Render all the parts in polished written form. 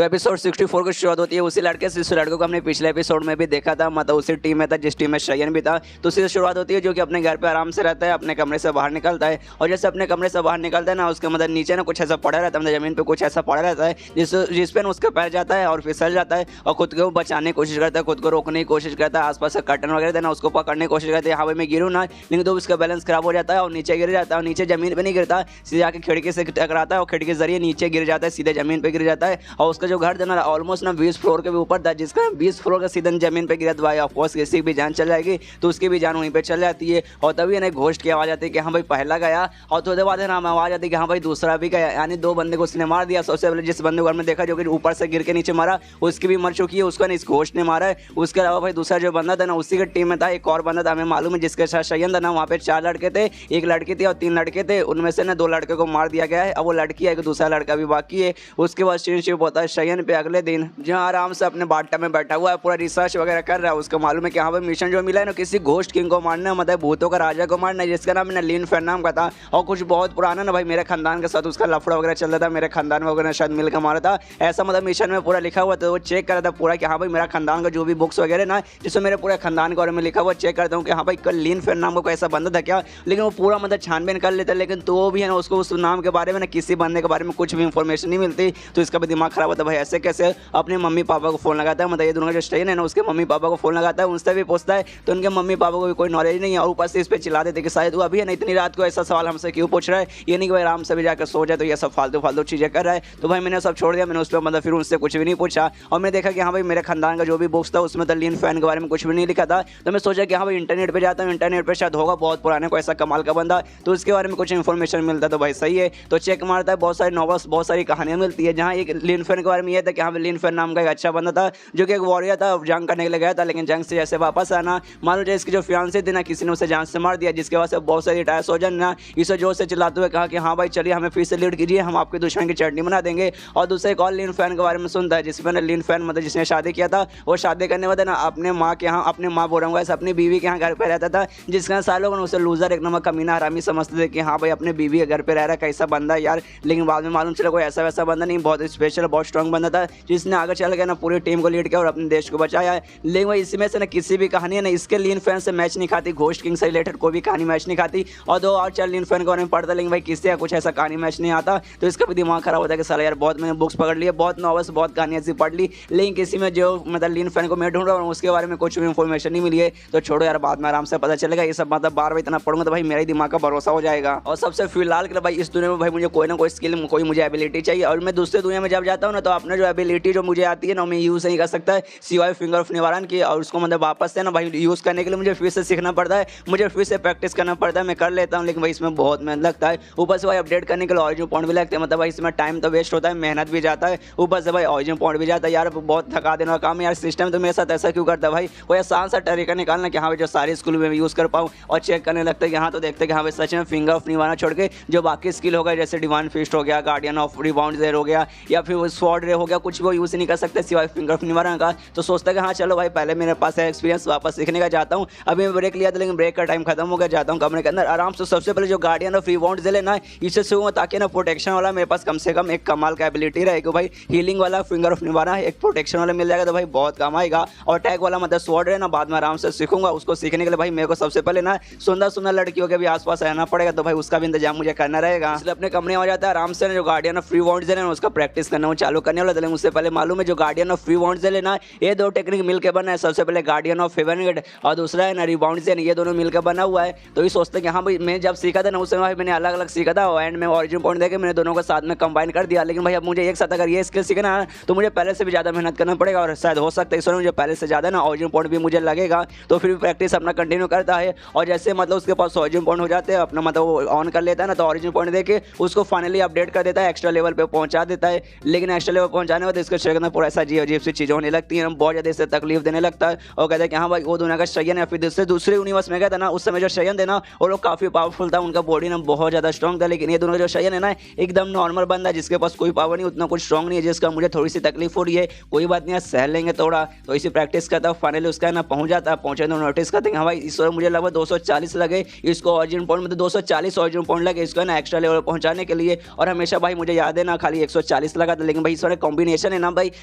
तो एपिसोड 64 की शुरुआत होती है उसी लड़के से, उस लड़के को हमने पिछले एपिसोड में भी देखा था, मतलब उसी टीम में था जिस टीम में शयन भी था। तो उसी से शुरुआत होती है जो कि अपने घर पे आराम से रहता है, अपने कमरे से बाहर निकलता है और जैसे अपने कमरे से बाहर निकलता है ना, उसके मतलब नीचे ना कुछ ऐसा पड़ा रहता है, मतलब जमीन पे कुछ ऐसा पड़ा रहता है जिस पे उसका पैर जाता है और फिसल जाता है और खुद को बचाने की कोशिश करता है, खुद को रोकने की कोशिश करता है, आसपास से कर्टन वगैरह थे ना उसको पकड़ने की कोशिश करते हैं, हाँ भाई मैं गिरूँ ना, लेकिन तो उसका बैलेंस खराब हो जाता है और नीचे गिर जाता है और नीचे जमीन पे नहीं गिरता, सीधे आके खिड़की से टकराता है और खिड़की के जरिए नीचे गिर जाता है, सीधे जमीन पे गिर जाता है। और उसका जो घर था ना ऑलमोस्ट ना 20 फ्लोर के भी ऊपर था, जिसका 20 फ्लोर का सीधा जमीन पे गिरा तो भाई ऑफकोर्स किसी की भी जान चल जाएगी, तो उसकी भी जान वहीं पे चल जाती है। और तभी ना घोस्ट की आवाज़ आती है कि हाँ भाई पहला गया, और थोड़ी देर बाद ना आवाज़ आती है कि हाँ भाई दूसरा भी गया, यानी 2 बंदे को उसने मार दिया। सबसे पहले जिस बंदे को घर में देखा जो कि ऊपर से गिर के नीचे मारा, उसकी भी मर चुकी है, उसको ना इस घोस्ट ने मारा है। उसके अलावा भाई दूसरा जो बंदा था ना उसी के टीम में था एक और बंदा था, हमें मालूम है, जिसके साथ शयन था ना, वहाँ पे 4 लड़के थे, एक लड़की थी और 3 लड़के थे, उनमें से ना 2 लड़के को मार दिया गया है। अब वो लड़की है, दूसरा लड़का भी बाकी है। उसके बाद सीन शिफ्ट होता है शयन पे अगले दिन, जहाँ आराम से अपने बाटा में बैठा हुआ है, पूरा रिसर्च वगैरह कर रहा है। उसको मालूम है कि हाँ भाई मिशन जो मिला है ना किसी घोस्ट किंग को मारना, मतलब भूतों का राजा को मारना है, जिसका नाम ना लिन फेन नाम का था और कुछ बहुत पुराना ना भाई मेरे खानदान के साथ उसका लफड़ा वगैरह चल रहा था, मेरे खानदान वगैरह शायद मिलकर मारा था, ऐसा मतलब मिशन में पूरा लिखा हुआ था। वो चेक कर रहा था पूरा कि हाँ भाई मेरा खानदान का जो भी बुक्स वगैरह ना जिसमें मेरे पूरे खानदान के बारे में लिखा हुआ चेक करता हूँ कि हाँ भाई कल लिन फेन नाम का ऐसा बंदा था क्या, लेकिन वो पूरा मतलब छानबीन कर लेता, लेकिन तो वो भी है ना उसको उस नाम के बारे में ना किसी बंदे के बारे में कुछ भी इंफॉर्मेशन नहीं मिलती। तो इसका भी दिमाग खराब होता है, भाई ऐसे कैसे अपने मम्मी पापा को फोन लगाता है, मतलब ये दोनों का जो स्टेन है ना उसके मम्मी पापा को फोन लगाता है, उनसे भी पूछता है तो उनके मम्मी पापा को भी कोई नॉलेज नहीं है और ऊपर से इस पर चिल्ला देते कि शायद वो अभी है ना इतनी रात को ऐसा सवाल हमसे क्यों पूछ रहा है, ये नहीं कि भाई आराम से भी जाकर सो जाए, तो ये सब फालतू फालतू चीज़ें कर रहा है। तो भाई मैंने सब छोड़ दिया, मैंने उस पर मतलब फिर उनसे कुछ भी नहीं पूछा और मैंने देखा कि हाँ भाई मेरे खानदान का जो भी बुक्स था उसमें तो लिन फैन के बारे में कुछ भी नहीं लिखा था। तो मैं सोचा कि हाँ भाई इंटरनेट पर जाता हूँ, इंटरनेट पर शायद होगा बहुत पुराने को ऐसा कमाल का बंदा, तो उसके बारे में कुछ इन्फॉर्मेशन मिलता है। तो भाई सही है, तो चेक मारता है, बहुत सारी नॉवेल्स बहुत सारी कहानियाँ मिलती है, जहाँ एक लिन फैन के बारे में यह था कि हाँ लिन फैन नाम का एक अच्छा बंदा था जो कि एक वॉरियर था, जंग करने के लिए गया था, लेकिन जंग से जैसे वापस आना मालूम है इसकी जो फियांसी थी ना किसी ने उसे जान से मार दिया, जिसके वजह से बहुत सारी रिटायर सोजन ना इसे जोर से चिल्लाते हुए कहा कि हाँ भाई चलिए हमें फिर से लीड कीजिए, हम आपके दुश्मन की चटनी बना देंगे। और दूसरे एक और लिन फैन के बारे में सुनता है जिसमें लिन फैन मतलब जिसने शादी किया था, वो शादी करने वाला ना अपने माँ के यहाँ, अपने माँ बोल रहा हूँ अपनी बीवी के यहाँ घर पर रहता था, जिसके सारे लोग उसे लूजर एक नंबर कमीना हरामी समझते थे कि हाँ भाई अपने बीवी के घर पर रह रहा है कैसा बंदा है यार, लेकिन बाद में मालूम चला कोई ऐसा वैसा बंदा नहीं, बहुत स्पेशल बहुत स्ट्रॉन्ग बंदा था जिसने आगे चल गया ना पूरी टीम को लीड किया और अपने देश को बचाया है। लेकिन भाई इसमें से ना किसी भी कहानी है ना इसके लिन फैन से मैच नहीं खाती, घोस्ट किंग से रिलेटेड कोई भी कहानी मैच नहीं खाती, और 2 और 4 लिन फैन के बारे में पढ़ता, लेकिन भाई किसी का कुछ ऐसा कहानी मैच नहीं आता। तो इसका भी दिमाग खराब होता है कि साला यार बहुत मैंने बुक्स पकड़ ली, बहुत नॉवेल्स बहुत कहानियाँ ऐसी पढ़ ली, लेकिन किसी में जो मतलब लिन फैन को मैं ढूंढ रहा हूँ उसके बारे में कुछ भी इन्फॉर्मेशन नहीं मिली है। तो छोड़ो यार बाद में आराम से पता चलेगा, ये सब मतलब बार बार इतना पढ़ूंगा तो भाई मेरा ही दिमाग का भरोसा हो जाएगा। और सबसे फिलहाल के लिए भाई इस दुनिया में भाई मुझे कोई ना कोई स्किल कोई मुझे एबिलिटी चाहिए, और मैं दूसरे दुनिया में जब जाता हूँ ना तो अपने जो एबिलिटी जो मुझे आती है ना मैं यूज़ नहीं कर सकता है सिवाय फिंगर ऑफ निवारण की, और उसको मतलब वापस से ना भाई यूज़ करने के लिए मुझे फिर से सीखना पड़ता है, मुझे फिर से प्रैक्टिस करना पड़ता है। मैं कर लेता हूँ लेकिन भाई इसमें बहुत मेहनत लगता है, ऊपर से भाई अपडेट करने के लिए ऑरिजिन पॉइंट भी लगते हैं, मतलब भाई इसमें टाइम तो वेस्ट होता है, मेहनत भी जाता है, ऊपर से भाई ऑरिजिन पॉइंट भी जाता है। यार बहुत थका देने वाला काम है यार, सिस्टम तो मेरे साथ ऐसा क्यों करता है भाई, कोई आसान सा तरीका निकालना कि हाँ भाई जो सारे स्कूल में यूज़ कर पाऊँ, और चेक करने लगता है कि हाँ तो देखते हैं कि हाँ भाई सच में फिंगर ऑफ निवारण छोड़ के जो बाकी स्किल होगा जैसे डिवाइन फिस्ट हो गया, गार्डियन ऑफ रिबाउंड ज़ेर हो गया, या फिर वो स्वॉर्ड रे हो गया, कुछ वो यूज़ नहीं कर सकते सिवाय फिंगर ऑफ निवारण का। तो सोचता है कि हाँ चलो भाई पहले मेरे पास है एक्सपीरियंस, वापस सीखने का जाता हूँ। अभी मैं ब्रेक लिया था लेकिन ब्रेक का टाइम खत्म हो गया, जाता हूँ कमरे के अंदर आराम से। सबसे पहले जो गार्डियन ऑफ रिबाउंड ज़ेर ना इसे सीखूंगा ताकि ना प्रोटेक्शन वाला मेरे पास कम से कम एक कमाल का एबिलिटी रहेगी भाई, हीलिंग वाला फिंगर ऑफ निवारण एक प्रोटेक्शन वाला मिल जाएगा तो भाई बहुत काम आएगा। और अटैक वाला मतलब स्वॉर्ड है ना बाद में आराम से सीखूंगा, उसको सीखने के लिए भाई मेरे को सबसे पहले ना सुंदर सुंदर लड़कियों के भी आसपास रहना पड़ेगा, तो भाई उसका भी इंतजाम मुझे करना रहेगा। इसलिए अपने कमरे में आ जाता है आराम से, जो गार्डियन ऑफ फ्री वाउंड है उसका प्रैक्टिस करना वो चालू करने वाला था। लेकिन उससे पहले मालूम है जो गार्डियन ऑफ फ्री वाउंड है ना ये 2 टेक्निक मिलकर बना है, सबसे पहले गार्डियन ऑफ हेवन गेट और दूसरा है ना रिबाउंड से, ये दोनों मिलकर बना हुआ है। तो ये सोचते हैं कि हाँ भाई मैं जब सीखा था ना उस समय भाई मैंने अलग अलग सीखा था एंड में ऑरिजिन पॉइंट देके मैंने दोनों को साथ में कंबाइन कर दिया, लेकिन भाई अब मुझे एक साथ अगर ये स्किल सीखना है तो मुझे पहले से भी ज़्यादा मेहनत करना पड़ेगा, और शायद हो सकता है इसमें मुझे पहले से ज़्यादा ना ऑरिजिन पॉइंट भी मुझे लगेगा। तो फिर भी प्रैक्टिस अपना कंटिन्यू करता है, और जैसे मतलब उसके पास ऑरिजिन पॉइंट हो जाते हैं अपना मतलब वो ऑन कर लेता है ना, तो ऑरिजिन पॉइंट देके उसको फाइनली अपडेट कर देता है, एक्स्ट्रा लेवल पे पहुंचा देता है। लेकिन एक्स्ट्रा लेवल पहुंचाने के बाद इसके शरीर में पूरा ऐसा अजीब सी चीज़ें होने लगती हैं, बहुत ज़्यादा इससे तकलीफ देने लगता है, और कहता है कि हाँ भाई वो दुनिया का शयन है। फिर दूसरे यूनिवर्स में गया था ना उस समय जो शयन थे ना वो लोग काफ़ी पावरफुल था, उनका बॉडी ना बहुत ज़्यादा स्ट्रॉन्ग था, लेकिन ये दोनों जो शयन है ना एकदम नॉर्मल बंदा जिसके पास कोई पावर नहीं, उतना कुछ स्ट्रॉन्ग नहीं है, जिसका मुझे थोड़ी सी तकलीफ हो रही है, कोई बात नहीं सह लेंगे थोड़ा। तो इसी प्रैक्टिस करता हूँ, फाइनली उसका ना पहुंच जाता है, पहुंचे तो नोटिस करते हैं हाँ भाई इस मुझे लगभग 240 लगे, इसको ऑरिजिन पॉइंट मतलब 240 ऑरिजिन पॉइंट लगे इसको ना एक्स्ट्रा लेवल पहुंचाने के लिए, और हमेशा भाई मुझे याद है ना खाली 140 लगा था, लेकिन भाई इस वाले कॉम्बिनेशन है ना भाई,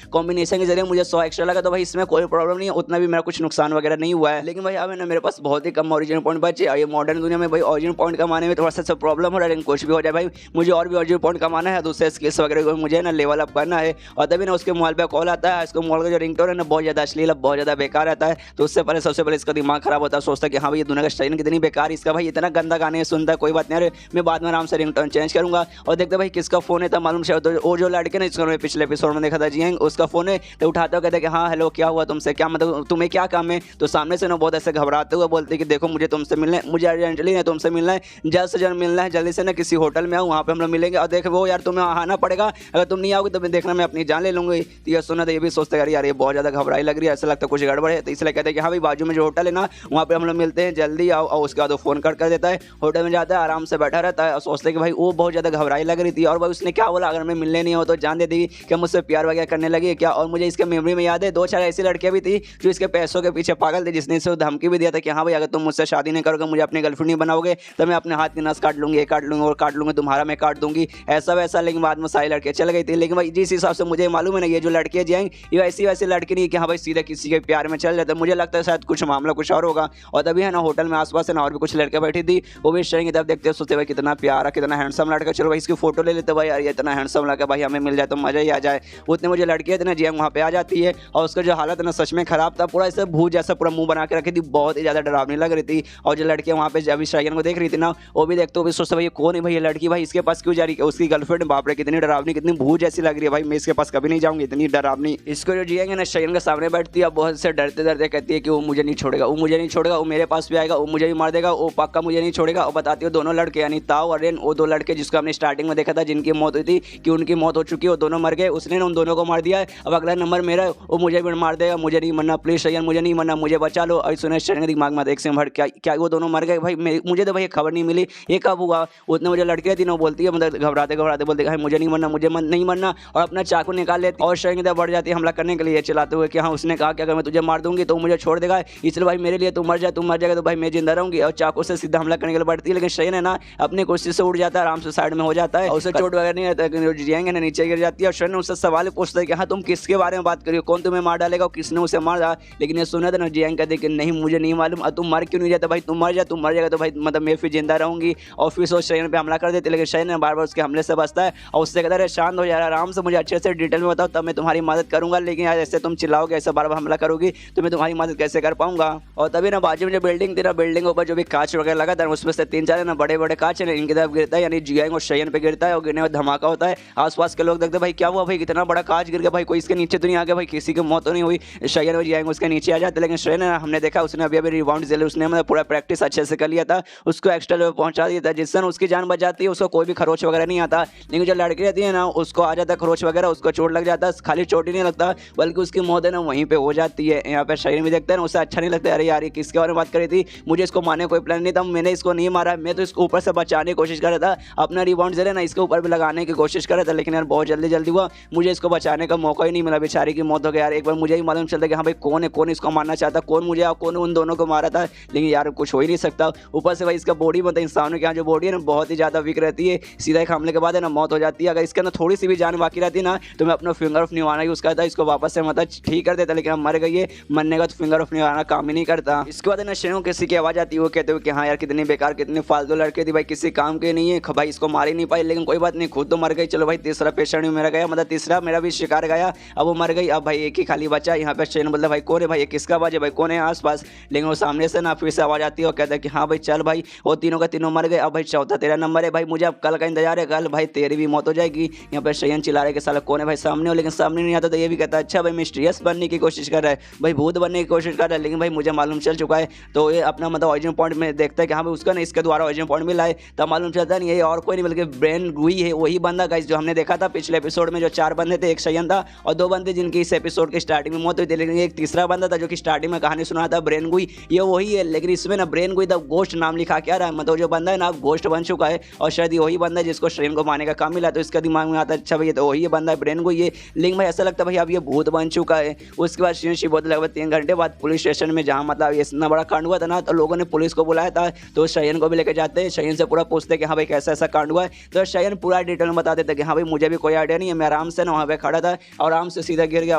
कॉम्बिनेशन के जरिए मुझे 100 एक्स्ट्रा लगा, तो भाई इसमें कोई प्रॉब्लम नहीं है, उतना भी मेरा कुछ नुकसान वगैरह नहीं हुआ है। लेकिन भाई अब है ना मेरे पास बहुत ही कम ओरिजिनल पॉइंट बचे, और ये मॉडर्न दुनिया में भाई ओरिजिनल पॉइंट कमाने में थोड़ा सा प्रॉब्लम हो रहा है। लेकिन कुछ भी हो जाए भाई, मुझे और भी ओरिजिनल पॉइंट कमाना है, दूसरे स्किल्स वगैरह को मुझे ना लेवल अप करना है। और तभी ना उसके मोबाइल पे कॉल आता है, इसको मोबाइल का जो रिंगटोन है ना बहुत ज़्यादा अश्लील, बहुत ज़्यादा बेकार रहता है। तो उससे पहले सबसे पहले इसका दिमाग खराब होता है, सोचता है कि हाँ भाई ये दुनिया का स्टाइल कितनी बेकार, इसका भाई इतना गंदा गाने सुनता है, कोई बात नहीं, अरे मैं बाद में आराम से रिंगटोन चेंज करूंगा। और देखते भाई किसका फोन है, तब मालूम चला तो वो जो लड़के ना जिसको मैं पिछले एपिसोड में देखा था जी उसका फोन है। तो उठाते हो कहते कि हाँ हेलो क्या हुआ तुमसे, क्या मतलब तुम्हें क्या काम है। तो सामने से ना बहुत ऐसे घबराते हुए बोलते कि देखो मुझे तुमसे मिलना है, मुझे अर्जेंटली ना तुमसे मिलना है, जल्द से जल्द मिलना है, जल्दी से ना किसी होटल में आऊँ, वहाँ पे हम लोग मिलेंगे। और देखो वो यार तुम्हें आना पड़ेगा, अगर तुम नहीं आओगे तो मैं देखना मैं अपनी जान ले लूँगी। तो ये सुना तो ये भी सोचते यार ये बहुत ज़्यादा घबराई लग रही है, ऐसा लगता है कुछ गड़बड़ है। तो इसलिए कहते हैं कि हाँ भाई बाजू में जो होटल है ना वहाँ पे हम लोग मिलते हैं, जल्दी आओ। और उसके बाद वो फ़ोन कर देता है, होटल में जाता है, आराम से बैठा रहता है और सोचते कि भाई वो बहुत ज़्यादा घबराई लग रही थी। और भाई उसने क्या बोला, अगर मैं मिलने नहीं हो तो जान दे देगी क्या, मुझसे प्यार वगैरह करने लगी क्या। और मुझे इसके मेमोरी में याद है 2-4 ऐसी लड़कियां भी थी जो इसके पैसों के पीछे पागल थी, जिसने इसे धमकी भी दिया था कि हाँ भाई अगर तुम मुझसे शादी नहीं करोगे, मुझे अपनी गर्लफ्रेंड नहीं बनाओगे तो मैं अपने हाथ की नस काट लूंगी, ये काट लूंगी और काट लूंगी, तुम्हारा मैं काट दूंगी, ऐसा वैसा। लेकिन बाद में सारी लड़कियां चल गई थी। लेकिन भाई जिस हिसाब से मुझे मालूम है ना, ये जो लड़कियां जाएंगी ये ऐसी वैसी लड़की नहीं कि हाँ भाई सीधे किसी के प्यार में चल जाते, मुझे लगता है शायद कुछ मामला कुछ और होगा। और तभी है ना होटल में आसपास है ना और भी कुछ लड़के बैठी थी, वो भी शर्ट की तरफ देखते सोचते भाई कितना प्यारा कितना हैंडसम लड़का, चलो भाई इसकी फोटो ले लेते भाई, यार ये इतना हैंडसम लड़का भाई हमें मिल जाए तो मजा ही आ जाए। उतने मुझे लड़कियां थी ना जी वहाँ पे आ जाती है, और उसका जो हालत है ना सच में खराब था, पूरा ऐसे भूत जैसा पूरा मुंह बना के रखी थी, बहुत ही ज्यादा डरावनी लग रही थी। और जो लड़कियां वहाँ पे जब शायन को देख रही थी ना, वो भी देखते हुए सोचते भाई कौन है भाई ये लड़की, भाई इसके पास क्यों जा रही है, उसकी गर्लफ्रेंड, बाप रे कितनी डरावनी कितनी भूत जैसी लग रही है भाई, मैं इसके पास कभी नहीं जाऊंगी, इतनी डरावनी। इसको जो जिएंगे ना शायन के सामने बैठती है, बहुत से डरते डरते कहती है कि वो मुझे नहीं छोड़ेगा, वो मुझे नहीं छोड़ेगा, वो मेरे पास भी आएगा, वो मुझे भी मार देगा, वो पक्का मुझे नहीं छोड़ेगा। और बताती है दोनों लड़के यानी ताओ और रेन, वो दो लड़के जिसको हमने स्टार्टिंग में देखा था जिनकी मौत हुई थी कि उनकी मौत हो चुकी है, वो दोनों मर गए, उसने उन दोनों को मार दिया है। अब अगला नंबर मेरा है, वो मुझे भी मार देगा, मुझे नहीं मरना प्लीज शयन, मुझे नहीं मरना, मुझे बचा लो। और सुने शयन के दिमाग में एक से भर क्या वो दोनों मर गए भाई, मुझे तो भाई खबर नहीं मिली ये कब हुआ। उतने मुझे लड़के थी ना बोलती है, मतलब घबराते घबराते बोलते भाई मुझे नहीं मरना, मुझे नहीं मरना, और अपना चाकू निकाल लेती और शयन की तरफ बढ़ जाती है हमला करने के लिए चिल्लाते हुए कि हाँ उसने कहा कि अगर मैं तुझे मार दूंगी तो मुझे छोड़ देगा, इसलिए भाई मेरे लिए तू मर जाएगा तो भाई मैं जिंदा रहूंगी। और चाकू से सीधा हमला करने के लिए बढ़ती है, लेकिन शयन है ना अपनी कोशिश से उड़ जाता है, आराम से साइड में हो जाता है, उसे चोट वगैरह नहीं रहता है, जिएंगे ना नीचे गिर जाती है। और शयन उससे सवाल पूछता है कि हाँ तुम किसके बारे में बात करियो, कौन तुम्हें मार डालेगा और किसने उसे मार डाला। लेकिन ये सुना था ना जियांग कहते कि नहीं मुझे नहीं मालूम, तुम मर क्यों नहीं जाता भाई, तुम मर जाएगा तो भाई मतलब मैं फिर जिंदा रहूंगी। और फिर वो शयन पे हमला कर देते, लेकिन शयन बार बार उसके हमले से बचता है और उससे कहता है शांत हो यार, आराम से मुझे अच्छे से डिटेल में बताओ तब मैं तुम्हारी मदद करूंगा, लेकिन यार ऐसे तुम चिल्लाओगे ऐसे बार बार हमला करोगी तो मैं तुम्हारी मदद कैसे कर पाऊंगा। और तभी ना बाजू में जो बिल्डिंग थी ना, बिल्डिंग के ऊपर जो भी कांच वगैरह लगा था उसमें से 3-4 ना बड़े बड़े कांच है इनकी तरफ गिरता है, यानी जियांग और शयन पे गिरता है और गिरने में धमाका होता है। आसपास के लोग देखते भाई क्या हुआ भाई, कितना बड़ा कांच गिर गया भाई, कोई इसके नीचे तो नहीं आ गया भाई, किसी की मौत तो नहीं हुई। शयन और जियांग उसके नीचे आ जाते, लेकिन शयन हमने देखा उसने अभी रिबाउंड जेल उसने मतलब पूरा प्रैक्टिस अच्छे से कर लिया था, उसको एक्स्ट्रा लेवल पहुंचा दिया था, जिससे उसकी जान बच जाती है, उसको कोई भी खरोच वगैरह नहीं आता। लेकिन जो लड़की रहती है ना उसको आ जाता है खरोच वगैरह, उसको चोट लग जाता है, खाली चोट ही नहीं लगता बल्कि उसकी मौत है ना वहीं पे हो जाती है। यहाँ पे शयन भी देखते हैं ना उसे अच्छा नहीं लगता, अरे यार ये किसके बारे में बात करी थी, मुझे इसको मारने कोई प्लान नहीं था, मैंने इसको नहीं मारा, मैं तो इसको ऊपर से बचाने की कोशिश कर रहा था, अपना रिबाउंड जेल है ना इसके ऊपर भी लगाने की कोशिश कर रहा था, लेकिन यार बहुत जल्दी हुआ, मुझे इसको बचाने का मौका ही नहीं मिला, बेचारी की मौत हो गई यार। एक बार मुझे ही मालूम चलता कि हाँ भाई कौन इसको मारना चाहता, कौन मुझे और कौन उन दोनों को मारा था, लेकिन यार कुछ हो ही नहीं सकता। ऊपर से भाई इसका बॉडी मतलब इंसानों के यहाँ जो बॉडी है ना बहुत ही ज़्यादा वीक रहती है, सीधा एक हमले के बाद है ना मौत हो जाती है। अगर इसके अंदर थोड़ी सी भी जान बाकी रहती ना तो मैं अपना फिंगर ऑफ निवाना यूज़ करता, इसको वापस से मतलब ठीक कर देता, लेकिन अब मर गई है, मरने का तो फिंगर ऑफ निवाना काम ही नहीं करता। इसके बाद है ना शयन किसी की आवाज़ आती है, वो कहते हुए कि हाँ यार कितनी बेकार कितनी फालतू लड़के थी भाई, किसी काम के नहीं है भाई, इसको मार ही नहीं पाई, लेकिन कोई बात नहीं खुद तो मर गई, चलो भाई तीसरा पेशेंट भी मेरा गया, मतलब तीसरा मेरा भी शिकार गया, अब वो मर गई, अब भाई एक ही खाली बचा। यहाँ पे शयन बोलता भाई कौन है भाई, किसका आवाज़ है भाई, कौन है आसपास, लेकिन वो सामने से ना फिर से आवाज़ आती है और कहता है कि हाँ भाई चल भाई, वो तीनों का तीनों मर गए, अब भाई चौथा तेरा नंबर है भाई, मुझे अब कल का इंतजार है, कल भाई तेरी भी मौत हो जाएगी। यहाँ पर शयन चिल्ला रहे कि साला कौन है भाई सामने हो, लेकिन सामने नहीं आता। तो ये भी कहता है अच्छा भाई मिस्टीरियस बनने की कोशिश कर रहा है भाई, भूत बनने की कोशिश कर रहा है, लेकिन भाई मुझे मालूम चल चुका है। तो ये अपना मतलब ओरिजिनल पॉइंट में देखता है कि हाँ भाई उसका ना इसके द्वारा ओरिजिनल पॉइंट मिला है, तब मालूम चलता नहीं ये और कोई नहीं बल्कि ब्रेन गुई है, वही बंदा गाइस जो हमने देखा था पिछले एपिसोड में, जो 4 बंदे थे, एक शयन था और 2 बंदे जिनकी इस एपिसोड के स्टार्टिंग में मौत हुई थी, लेकिन एक तीसरा बंदा था जो कि स्टार्टिंग में कहानी सुना था ब्रेन गुई, ये वही है। लेकिन इसमें ना ब्रेन गुई द गोस्ट नाम लिखा क्या रहा है, मतलब जो बंदा है ना गोस्ट बन चुका है और शायद ये वही बंदा है जिसको शयन को मारने का काम मिला, तो इसका दिमाग में आता है अच्छा भाई ये तो वही बंदा है ब्रेन गुई है, लेकिन भाई ऐसा लगता है भाई अब ये भूत बन चुका है। उसके बाद शयन शिव लगभग 3 घंटे बाद पुलिस स्टेशन में जहाँ मतलब ये इतना बड़ा कांड हुआ था ना, तो लोगों ने पुलिस को बुलाया था, तो शयन को भी लेकर जाते हैं, शयन से पूरा पूछते कि हाँ भाई कैसा ऐसा कांड हुआ है, तो शयन पूरा डिटेल में बता देता कि हाँ भाई मुझे भी कोई आइडिया नहीं है, मैं आराम से ना वहाँ पे खड़ा था और आराम से सीधा गिर गया।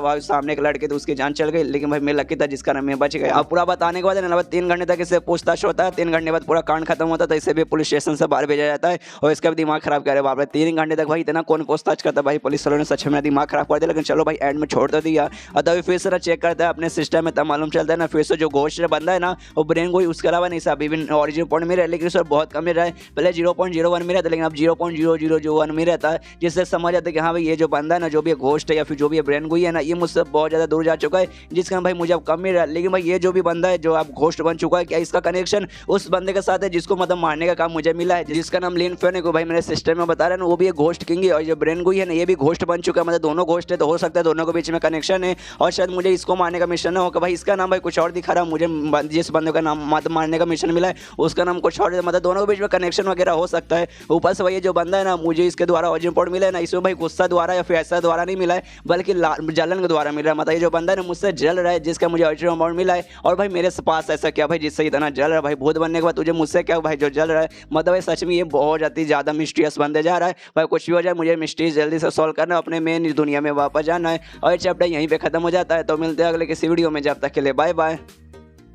वहाँ सामने एक लड़के थे, उसकी जान चल गई, लेकिन भाई मैं लकी था जिसका नाम मैं बच गया। अब पूरा बताने के बाद ना 3 घंटे तक इससे पूछताछ होता है। 3 घंटे बाद पूरा कांड खत्म होता है, तो इसे भी पुलिस स्टेशन से बाहर भेजा जाता है और इसका भी दिमाग खराब करे। बाप रे 3 घंटे तक भाई इतना कौन पूछताछ करता है भाई। पुलिस वालों ने सच में दिमाग खराब कर दिया, लेकिन चलो भाई एंड में छोड़ तो दिया। और तभी फिर से ना चेक करता है अपने सिस्टम में, तब मालूम चलता है ना फिर से जो घोस्ट बंदा है ना वो ब्रेन कोई उसके अलावा नहीं, अभी भी ओरिजिनल पॉइंट में रहा है, लेकिन उस बहुत कम में रहा है। पहले 0.01 में रहता है, लेकिन अब 0.0001 में रहता है, जिससे समझ आता है कि हाँ भाई ये जो बंदा है ना, जो भी घोस्ट है या फिर जो भी ब्रेन कोई है ना, ये मुझसे बहुत ज़्यादा दूर जा चुका है, जिसके कारण भाई मुझे अब कम मिल रहा है। लेकिन भाई ये जो भी बंदा है जो अब घोस्ट बन चुका है, क्या इसका कनेक्शन उस बंदे के साथ है जिसको मतलब मारने का काम मुझे मिला है, जिसका नाम लिन फेन है, को भाई मेरे सिस्टम में बता रहे हैं ना, वो भी एक घोस्ट किंग है। और जो ब्रेन कोई है ना, ये भी घोस्ट बन चुका है, मतलब दोनों घोस्ट है, तो हो सकता है दोनों के बीच में कनेक्शन है। और शायद मुझे इसको मारने का मिशन ना हो कि भाई इसका नाम भाई कुछ और दिखा रहा है, मुझे जिस बंदे का नाम मतलब मारने का मिशन मिला है उसका नाम कुछ और, मतलब दोनों के बीच में कनेक्शन वगैरह हो सकता है। ऊपर से भाई ये जो बंदा है ना, मुझे इसके द्वारा ऑरिजिन पॉइंट मिला है ना, इसमें भाई गुस्सा द्वारा या फिर ऐसा द्वारा नहीं मिला है, बल्कि जलन के द्वारा मिला है। मतलब ये जो बंदा है ना मुझसे जल रहा है, जिसका मुझे ऑरिजिन पॉइंट मिला है। और भाई मेरे पास ऐसा क्या भाई जिससे इतना जल रहा है भाई, भूत बनने के बाद तुझे मुझसे क्या भाई जो जल रहा है। मतलब भाई सच में ये बहुत ज़्यादा मिस्टीरियस बनते जा रहा है भाई। कुछ भी हो जाए मुझे मिस्ट्री जल्दी से सॉल्व करना है, अपने मेन दुनिया में वापस जाना है। और ये चैप्टर यहीं पे खत्म हो जाता है। तो मिलते हैं अगले किसी वीडियो में, जब तक के लिए बाय बाय।